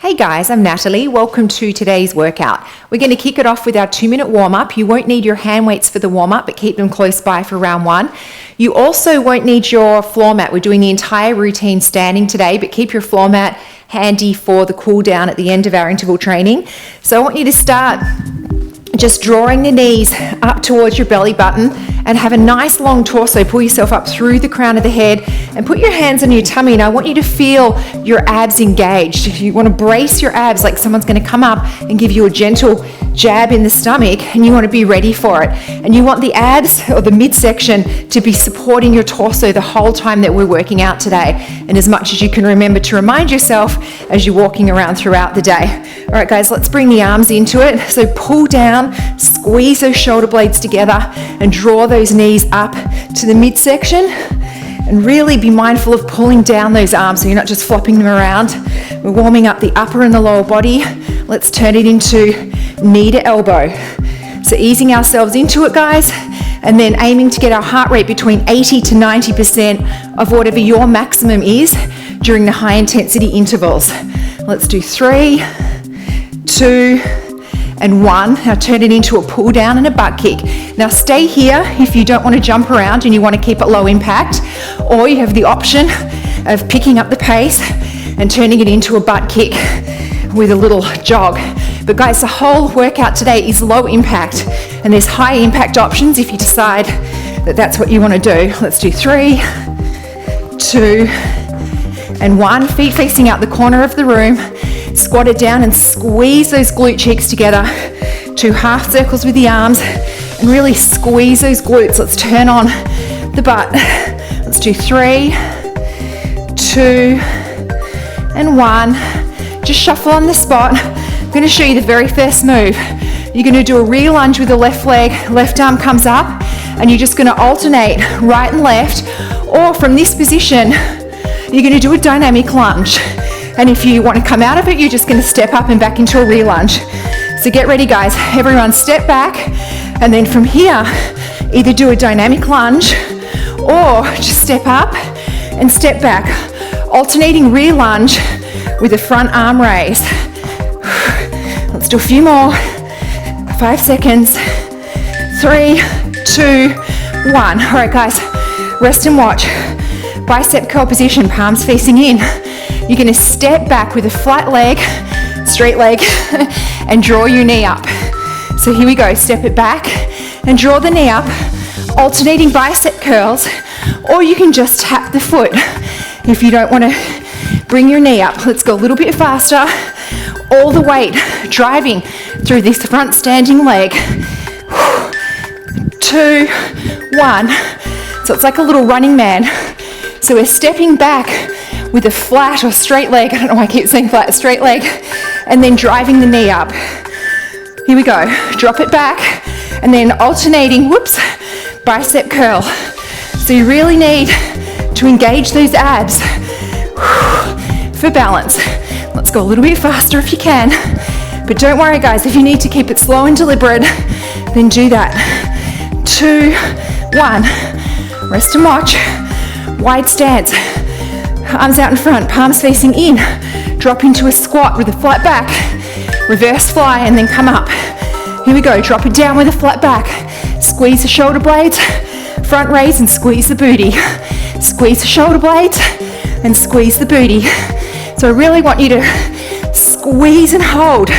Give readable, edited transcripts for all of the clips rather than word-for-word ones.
Hey guys, I'm Natalie. Welcome to today's workout. We're going to kick it off with our 2-minute warm-up. You won't need your hand weights for the warm-up, but keep them close by for round one. You also won't need your floor mat. We're doing the entire routine standing today, but keep your floor mat handy for the cool down at the end of our interval training. So I want you to start just drawing the knees up towards your belly button and have a nice long torso. Pull yourself up through the crown of the head and put your hands on your tummy. And I want you to feel your abs engaged. You want to brace your abs like someone's going to come up and give you a gentle jab in the stomach, and you want to be ready for it. And you want the abs or the midsection to be supporting your torso the whole time that we're working out today, and as much as you can remember to remind yourself as you're walking around throughout the day. All right guys, let's bring the arms into it. So pull down, squeeze those shoulder blades together and draw those knees up to the midsection, and really be mindful of pulling down those arms so you're not just flopping them around. We're warming up the upper and the lower body. Let's turn it into knee to elbow. So easing ourselves into it, guys, and then aiming to get our heart rate between 80 to 90% of whatever your maximum is during the high intensity intervals. Let's do 3, 2, and 1. Now turn it into a pull down and a butt kick. Now stay here if you don't want to jump around and you want to keep it low impact, or you have the option of picking up the pace and turning it into a butt kick with a little jog. But guys, the whole workout today is low impact, and there's high impact options if you decide that that's what you want to do. Let's do 3, 2, and 1. Feet facing out the corner of the room. Squat it down and squeeze those glute cheeks together. 2 half circles with the arms and really squeeze those glutes. Let's turn on the butt. Let's do 3, 2, and 1. Just shuffle on the spot. I'm going to show you the very first move. You're going to do a rear lunge with the left leg, left arm comes up, and you're just going to alternate right and left, or from this position, you're going to do a dynamic lunge. And if you want to come out of it, you're just going to step up and back into a rear lunge. So get ready, guys. Everyone step back, and then from here, either do a dynamic lunge or just step up and step back, alternating rear lunge with a front arm raise. Let's do a few more. 5 seconds. 3, 2, 1. All right, guys, rest and watch. Bicep curl position, palms facing in. You're going to step back with a flat leg, straight leg, and draw your knee up. So here we go. Step it back and draw the knee up, alternating bicep curls, or you can just tap the foot if you don't want to bring your knee up. Let's go a little bit faster. All the weight driving through this front standing leg. 2, 1. So it's like a little running man. So we're stepping back with a flat or straight leg. I don't know why I keep saying flat, straight leg, and then driving the knee up. Here we go. Drop it back and then alternating, bicep curl. So you really need to engage those abs for balance. Let's go a little bit faster if you can. But don't worry, guys, if you need to keep it slow and deliberate, then do that. 2, 1. Rest and watch. Wide stance. Arms out in front, palms facing in. Drop into a squat with a flat back. Reverse fly and then come up. Here we go. Drop it down with a flat back. Squeeze the shoulder blades. Front raise and squeeze the booty. Squeeze the shoulder blades and squeeze the booty. So I really want you to squeeze and hold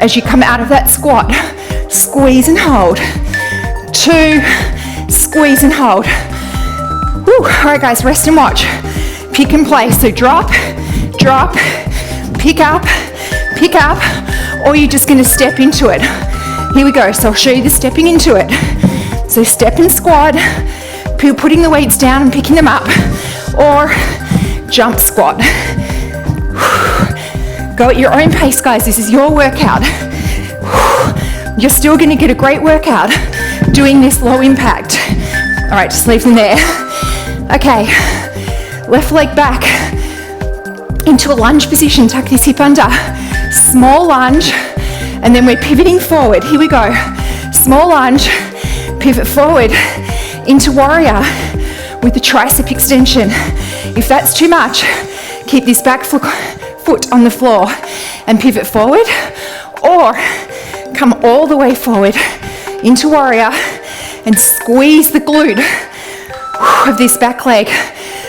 as you come out of that squat. Squeeze and hold. 2, squeeze and hold. Woo. All right, guys, rest and watch. Pick and place. So drop, pick up, or you're just going to step into it. Here we go. So I'll show you the stepping into it. So step and squat, putting the weights down and picking them up, or jump squat. Go at your own pace, guys. This is your workout. You're still going to get a great workout doing this low impact. All right, just leave them there. Okay, left leg back into a lunge position. Tuck this hip under. Small lunge, and then we're pivoting forward. Here we go. Small lunge, pivot forward into warrior with the tricep extension. If that's too much, keep this back foot foot on the floor and pivot forward, or come all the way forward into warrior and squeeze the glute of this back leg.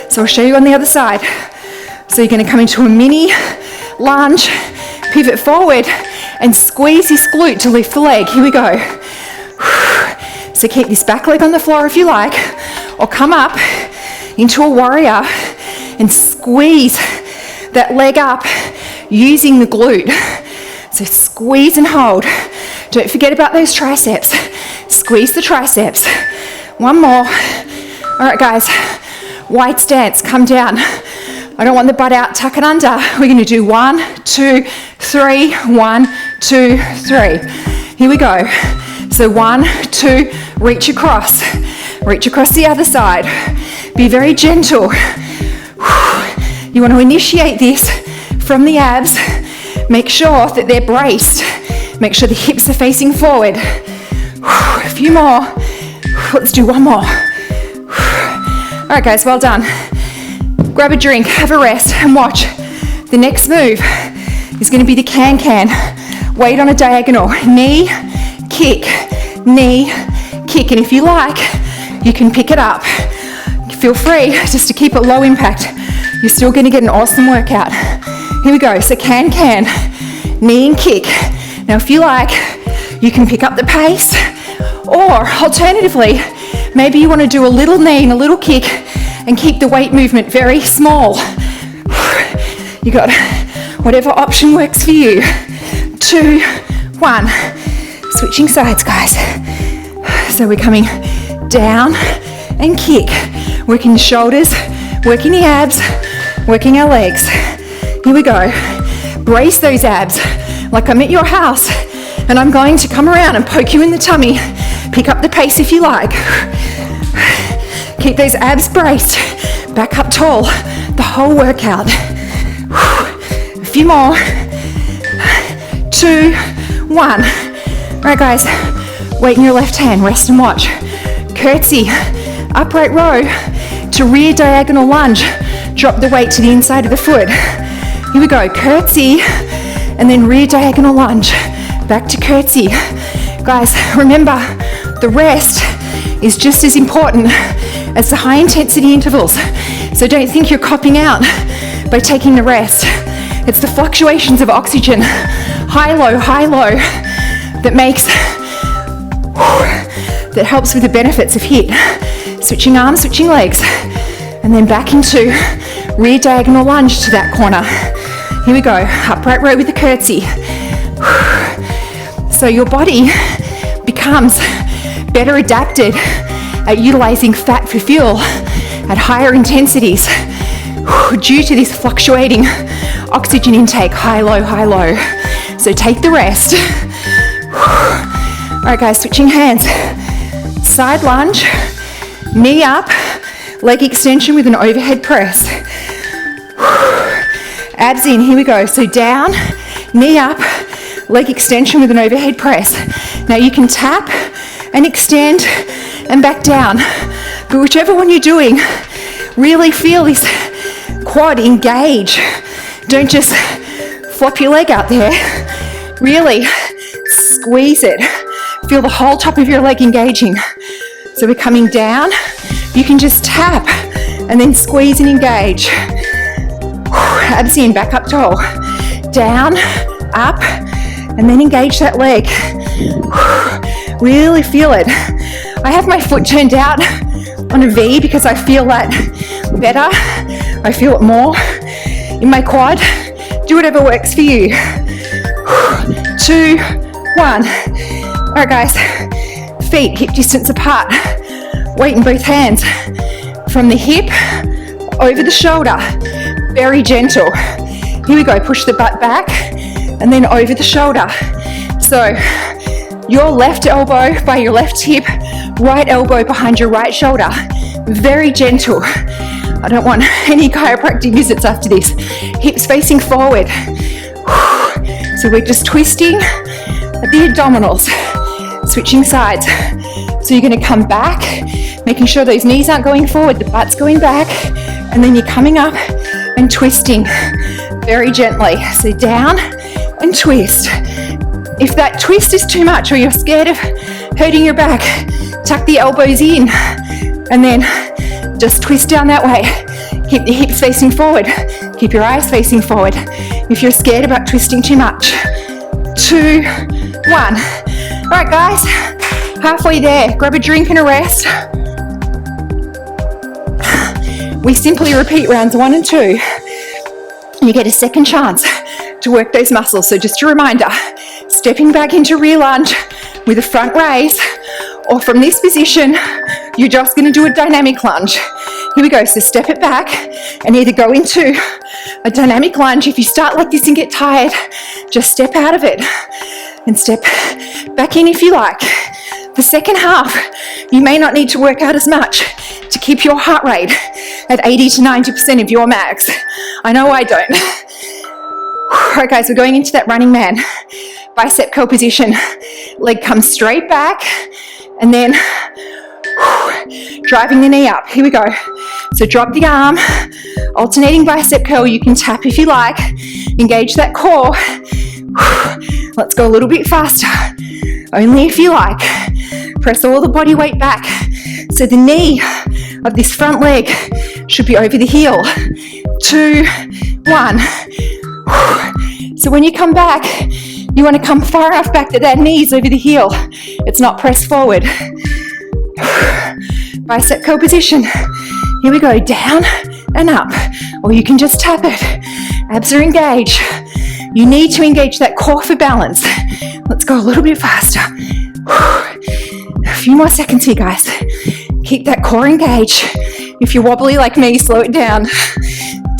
So I'll show you on the other side. So you're going to come into a mini lunge, pivot forward, and squeeze this glute to lift the leg. Here we go. So keep this back leg on the floor if you like, or come up into a warrior and squeeze that leg up using the glute. So squeeze and hold. Don't forget about those triceps. Squeeze the triceps. One more. All right, guys. Wide stance. Come down. I don't want the butt out. Tuck it under. We're going to do 1, 2, 3. 1, 2, 3. Here we go. So 1, 2. Reach across. Reach across the other side. Be very gentle. You want to initiate this from the abs. Make sure that they're braced. Make sure the hips are facing forward. A few more. Let's do one more. All right, guys, well done. Grab a drink, have a rest, and watch. The next move is going to be the can-can. Weight on a diagonal. Knee, kick, knee, kick. And if you like, you can pick it up. Feel free just to keep it low impact. You're still going to get an awesome workout. Here we go. So can, knee and kick. Now if you like, you can pick up the pace, or alternatively, maybe you want to do a little knee and a little kick and keep the weight movement very small. You got whatever option works for you. 2, 1. Switching sides, guys. So we're coming down and kick. Working the shoulders, working the abs, working our legs. Here we go. Brace those abs like I'm at your house and I'm going to come around and poke you in the tummy. Pick up the pace if you like. Keep those abs braced. Back up tall the whole workout. A few more. 2, 1. All right, guys. Weight in your left hand. Rest and watch. Curtsy. Upright row to rear diagonal lunge. Drop the weight to the inside of the foot. Here we go. Curtsy and then rear diagonal lunge. Back to curtsy. Guys, remember, the rest is just as important as the high intensity intervals. So don't think you're copping out by taking the rest. It's the fluctuations of oxygen, high, low, that helps with the benefits of HIIT. Switching arms, switching legs, and then back into rear diagonal lunge to that corner. Here we go, upright row with the curtsy. So your body becomes better adapted at utilizing fat for fuel at higher intensities due to this fluctuating oxygen intake, high, low. So take the rest. All right, guys, switching hands. Side lunge, knee up, leg extension with an overhead press. Abs in, here we go. So down, knee up, leg extension with an overhead press. Now you can tap and extend and back down, but whichever one you're doing, really feel this quad engage. Don't just flop your leg out there. Really squeeze it. Feel the whole top of your leg engaging. So we're coming down. You can just tap and then squeeze and engage. Abs in, back up tall. Down, up, and then engage that leg. Really feel it. I have my foot turned out on a V because I feel that better. I feel it more in my quad. Do whatever works for you. 2, 1. All right, guys. Feet hip distance apart. Weight in both hands. From the hip over the shoulder. Very gentle. Here we go. Push the butt back and then over the shoulder. So your left elbow by your left hip, right elbow behind your right shoulder. Very gentle. I don't want any chiropractic visits after this. Hips facing forward. So we're just twisting at the abdominals. Switching sides. So you're going to come back, making sure those knees aren't going forward, the butt's going back, and then you're coming up and twisting. very gently. So down and twist. If that twist is too much or you're scared of hurting your back, tuck the elbows in and then just twist down that way. Keep the hips facing forward. Keep your eyes facing forward. If you're scared about twisting too much. 2, 1. All right, guys, halfway there. Grab a drink and a rest. We simply repeat rounds 1 and 2. You get a second chance to work those muscles. So just a reminder, stepping back into rear lunge with a front raise, or from this position, you're just going to do a dynamic lunge. Here we go. So step it back and either go into a dynamic lunge. If you start like this and get tired, just step out of it and step back in if you like. The second half, you may not need to work out as much to keep your heart rate at 80 to 90% of your max. I know I don't. All right, guys, we're going into that running man. Bicep curl position. Leg comes straight back and then driving the knee up. Here we go. So drop the arm, alternating bicep curl. You can tap if you like. Engage that core. Let's go a little bit faster. Only if you like. Press all the body weight back. So the knee of this front leg should be over the heel. 2, 1. So when you come back, you want to come far enough back that knee's over the heel. It's not pressed forward. Bicep curl position. Here we go, down and up. Or you can just tap it. Abs are engaged. You need to engage that core for balance. Let's go a little bit faster. A few more seconds here, guys. Keep that core engaged. If you're wobbly like me, slow it down.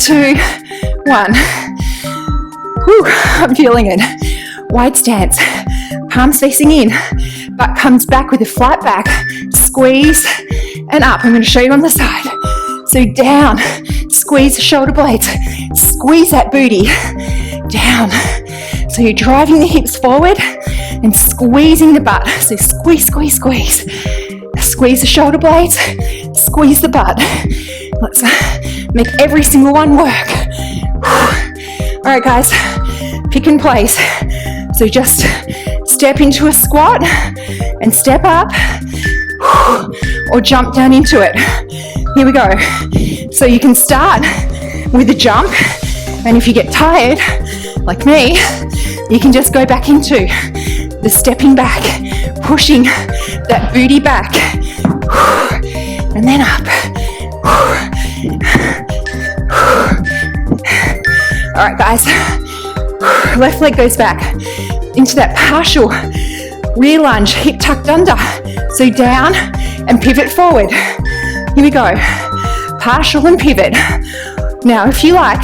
2, 1. Whew, I'm feeling it. Wide stance. Palms facing in. Butt comes back with a flat back. Squeeze and up. I'm going to show you on the side. So down. Squeeze the shoulder blades. Squeeze that booty. Down. So you're driving the hips forward and squeezing the butt. So squeeze, squeeze, squeeze. Squeeze the shoulder blades. Squeeze the butt. Let's make every single one work. All right, guys, pick and place. So just step into a squat and step up or jump down into it. Here we go. So you can start with a jump, and if you get tired, like me, you can just go back into the stepping back, pushing that booty back, and then up. All right, guys, left leg goes back into that partial rear lunge, hip tucked under. So down and pivot forward. Here we go, partial and pivot. Now, if you like,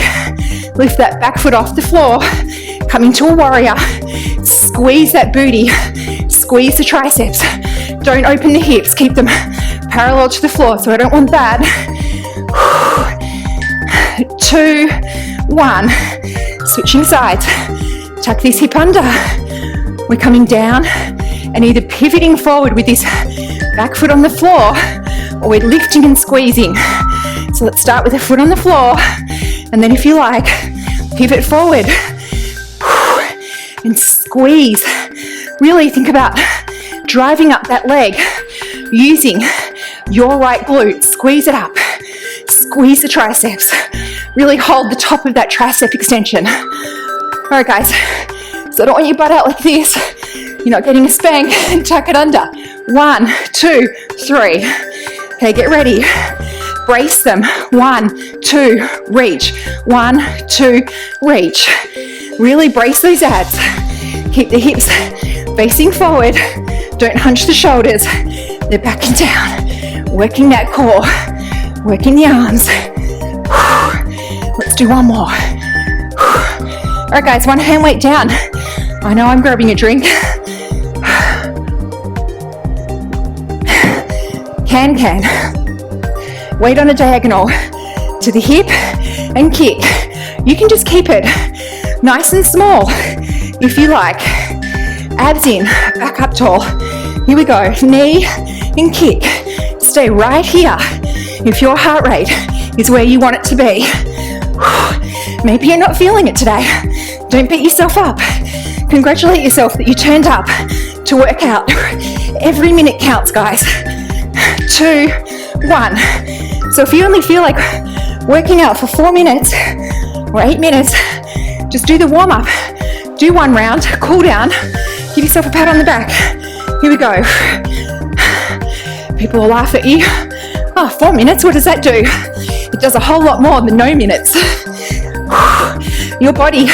lift that back foot off the floor, come into a warrior, squeeze that booty, squeeze the triceps. Don't open the hips, keep them parallel to the floor, so I don't want that. 2, 1. Switching sides. Tuck this hip under. We're coming down and either pivoting forward with this back foot on the floor, or we're lifting and squeezing. So let's start with the foot on the floor, and then if you like, pivot forward and squeeze. Really think about driving up that leg using your right glute. Squeeze it up. Squeeze the triceps. Really hold the top of that tricep extension. All right, guys. So I don't want your butt out like this. You're not getting a spank. Tuck it under. 1, 2, 3. Okay, get ready. Brace them. 1, 2, reach. 1, 2, reach. Really brace those abs. Keep the hips facing forward. Don't hunch the shoulders. They're back and down. Working that core. Working the arms. Let's do one more. All right, guys, one hand weight down. I know I'm grabbing a drink. Can. Weight on a diagonal to the hip and kick. You can just keep it nice and small if you like. Abs in, back up tall. Here we go, knee and kick. Stay right here if your heart rate is where you want it to be. Maybe you're not feeling it today. Don't beat yourself up. Congratulate yourself that you turned up to work out. Every minute counts, guys. 2, 1. So if you only feel like working out for 4 minutes or 8 minutes, just do the warm-up. Do 1 round, cool down, give yourself a pat on the back. Here we go. People will laugh at you. Oh, 4 minutes, what does that do? It does a whole lot more than no minutes. Your body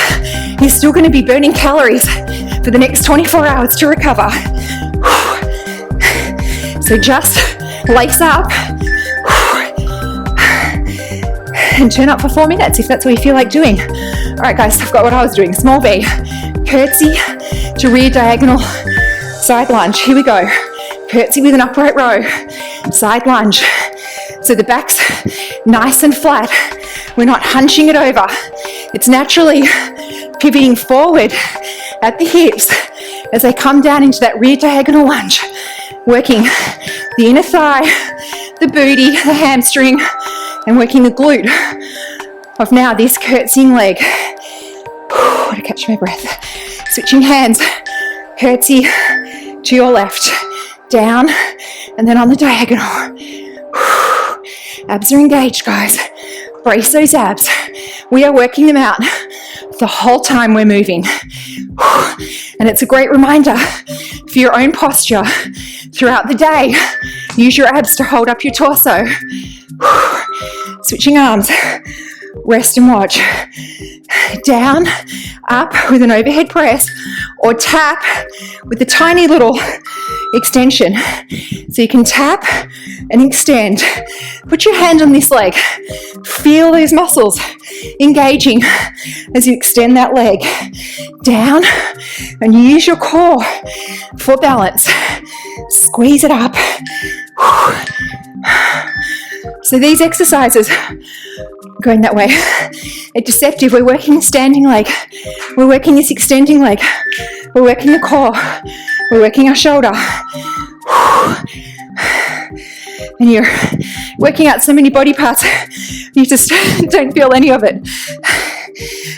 is still going to be burning calories for the next 24 hours to recover. So just lace up and turn up for 4 minutes if that's what you feel like doing. All right, guys, I've got what I was doing. Small V, curtsy to rear diagonal, side lunge. Here we go. Curtsy with an upright row, side lunge. So the back's nice and flat. We're not hunching it over. It's naturally pivoting forward at the hips as they come down into that rear diagonal lunge, working the inner thigh, the booty, the hamstring, and working the glute of now this curtsying leg. To catch my breath. Switching hands, curtsy to your left, down, and then on the diagonal. Abs are engaged, guys. Brace those abs. We are working them out the whole time we're moving. And it's a great reminder for your own posture throughout the day. Use your abs to hold up your torso. Switching arms. Rest and watch. Down, up with an overhead press, or tap with a tiny little extension. So you can tap and extend. Put your hand on this leg. Feel those muscles engaging as you extend that leg. Down, and use your core for balance. Squeeze it up. So these exercises, going that way, are deceptive. We're working the standing leg. We're working this extending leg. We're working the core. We're working our shoulder. And you're working out so many body parts, you just don't feel any of it.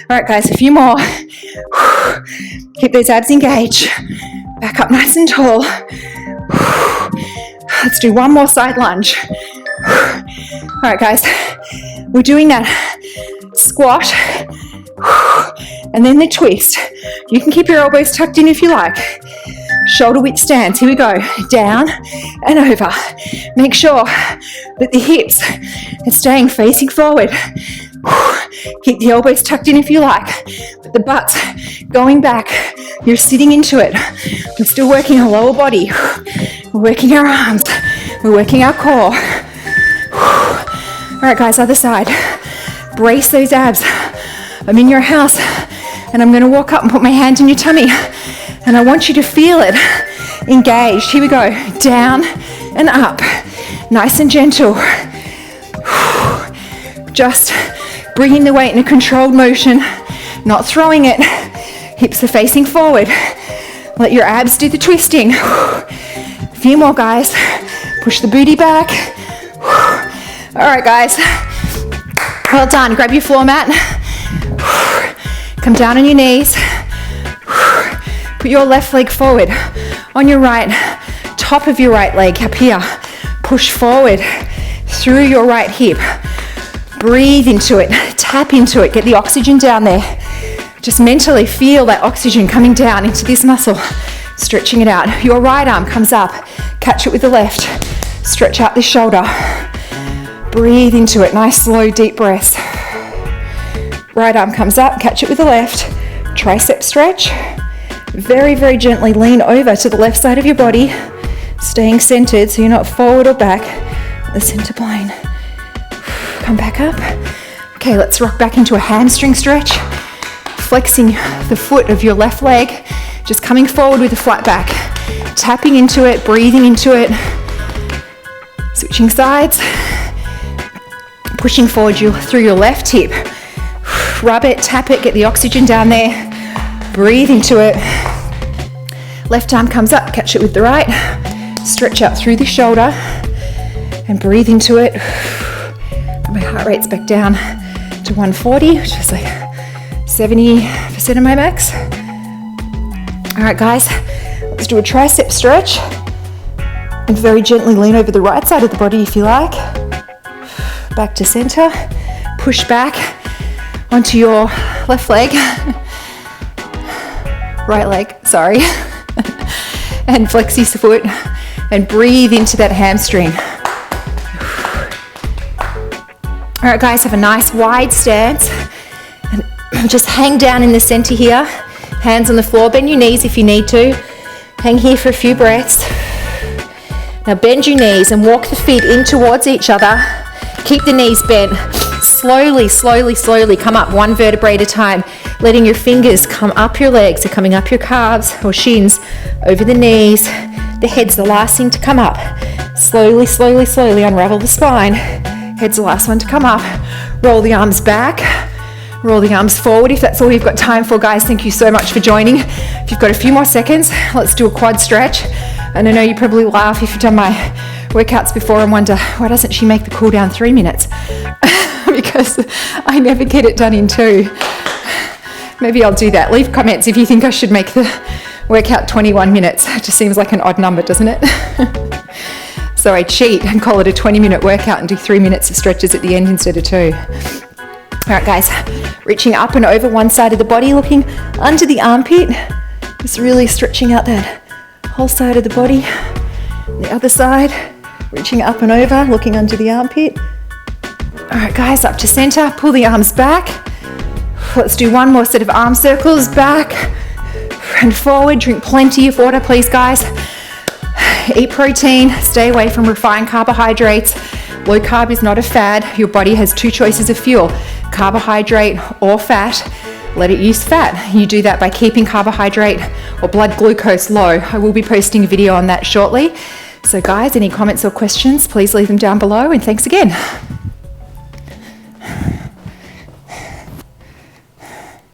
All right, guys, a few more. Keep those abs engaged. Back up nice and tall. Let's do 1 more side lunge. All right, guys, we're doing that squat and then the twist. You can keep your elbows tucked in if you like. Shoulder width stance. Here we go. Down and over. Make sure that the hips are staying facing forward. Keep the elbows tucked in if you like, but the butt's going back. You're sitting into it. We're still working our lower body. We're working our arms. We're working our core. All right, guys, other side. Brace those abs. I'm in your house and I'm going to walk up and put my hand in your tummy and I want you to feel it engaged. Here we go. Down and up. Nice and gentle. Just bringing the weight in a controlled motion, not throwing it. Hips are facing forward. Let your abs do the twisting. A few more, guys. Push the booty back. All right, guys. Well done. Grab your floor mat. Come down on your knees. Put your left leg forward on your right, top of your right leg up here. Push forward through your right hip. Breathe into it. Tap into it. Get the oxygen down there. Just mentally feel that oxygen coming down into this muscle. Stretching it out. Your right arm comes up. Catch it with the left. Stretch out the shoulder. Breathe into it. Nice, slow, deep breaths. Right arm comes up. Catch it with the left. Tricep stretch. Very, very gently lean over to the left side of your body. Staying centered so you're not forward or back. The center plane. Come back up. Okay, let's rock back into a hamstring stretch. Flexing the foot of your left leg. Just coming forward with a flat back. Tapping into it, breathing into it. Switching sides. Pushing forward through your left hip. Rub it, tap it, get the oxygen down there. Breathe into it. Left arm comes up, catch it with the right. Stretch out through the shoulder and breathe into it. My heart rate's back down to 140, which is like 70% of my max. All right, guys, let's do a tricep stretch. And very gently lean over the right side of the body if you like. Back to center. Push back onto your left leg. Right leg, sorry. And flex your foot and breathe into that hamstring. All right, guys, have a nice wide stance. And just hang down in the center here. Hands on the floor. Bend your knees if you need to. Hang here for a few breaths. Now bend your knees and walk the feet in towards each other. Keep the knees bent. Slowly, slowly, slowly come up one vertebrae at a time, letting your fingers come up your legs, so coming up your calves or shins, over the knees. The head's the last thing to come up. Slowly, slowly, slowly unravel the spine. Head's the last one to come up. Roll the arms back. Roll the arms forward if that's all you've got time for, guys. Thank you so much for joining. If you've got a few more seconds, let's do a quad stretch. And I know you probably laugh if you've done my workouts before and wonder, why doesn't she make the cool down 3 minutes? Because I never get it done in 2. Maybe I'll do that. Leave comments if you think I should make the workout 21 minutes. It just seems like an odd number, doesn't it? So I cheat and call it a 20-minute workout and do 3 minutes of stretches at the end instead of 2. All right, guys, reaching up and over one side of the body, looking under the armpit, just really stretching out that whole side of the body. The other side, reaching up and over, looking under the armpit. All right, guys, up to center, pull the arms back. Let's do one more set of arm circles, back and forward. Drink plenty of water, please, guys. Eat protein, stay away from refined carbohydrates. Low carb is not a fad. Your body has 2 choices of fuel, carbohydrate or fat. Let it use fat. You do that by keeping carbohydrate or blood glucose low. I will be posting a video on that shortly. So guys, any comments or questions, please leave them down below, and thanks again.